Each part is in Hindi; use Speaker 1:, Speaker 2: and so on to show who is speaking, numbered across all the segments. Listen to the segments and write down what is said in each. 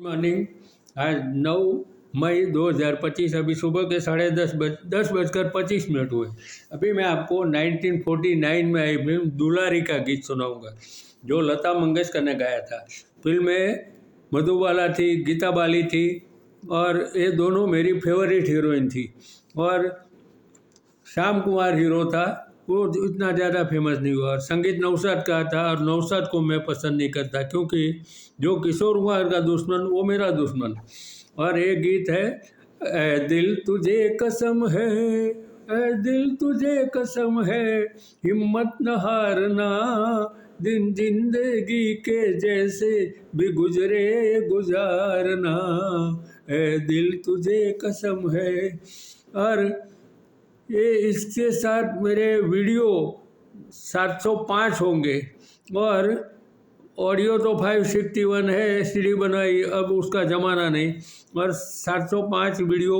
Speaker 1: मॉर्निंग। आज 9 मई 2025 अभी सुबह के 10:25 हुए। अभी मैं आपको 1949 में आई फिल्म दुलारी का गीत सुनाऊंगा जो लता मंगेशकर ने गाया था। फिल्म में मधुबाला थी, गीता बाली थी और ये दोनों मेरी फेवरेट हीरोइन थी। और श्याम कुमार हीरो था, वो इतना ज़्यादा फेमस नहीं हुआ। और संगीत नौशाद का था और नौशाद को मैं पसंद नहीं करता क्योंकि जो किशोर कुमार का दुश्मन वो मेरा दुश्मन। और ये गीत है, ऐ दिल तुझे कसम है, ऐ दिल तुझे कसम है, हिम्मत न हारना, दिन जिंदगी के जैसे भी गुजरे गुजारना, ऐ दिल तुझे कसम है। और ये इसके साथ मेरे वीडियो 705 होंगे और ऑडियो तो 561 है, सीडी बनाई, अब उसका ज़माना नहीं। और 705 वीडियो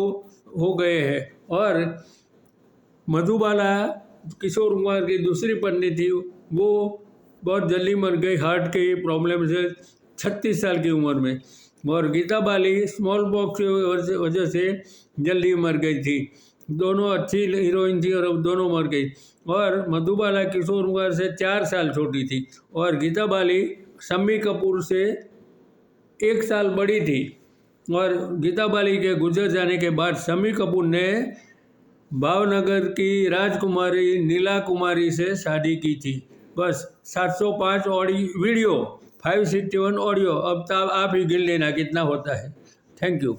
Speaker 1: हो गए हैं। और मधुबाला किशोर कुमार की दूसरी पत्नी थी, वो बहुत जल्दी मर गई हार्ट के प्रॉब्लम से 36 साल की उम्र में। और गीता बाली स्मॉल पॉक्स की वजह से जल्दी मर गई थी। दोनों अच्छी हीरोइन थी और अब दोनों मर गई। और मधुबाला किशोर कुमार से 4 साल छोटी थी और गीता बाली शम्मी कपूर से 1 साल बड़ी थी। और गीता बाली के गुजर जाने के बाद शम्मी कपूर ने भावनगर की राजकुमारी नीला कुमारी से शादी की थी। बस 705 वीडियो, 561 ऑडियो। अब तब आप ही गिन लेना कितना होता है। Thank you.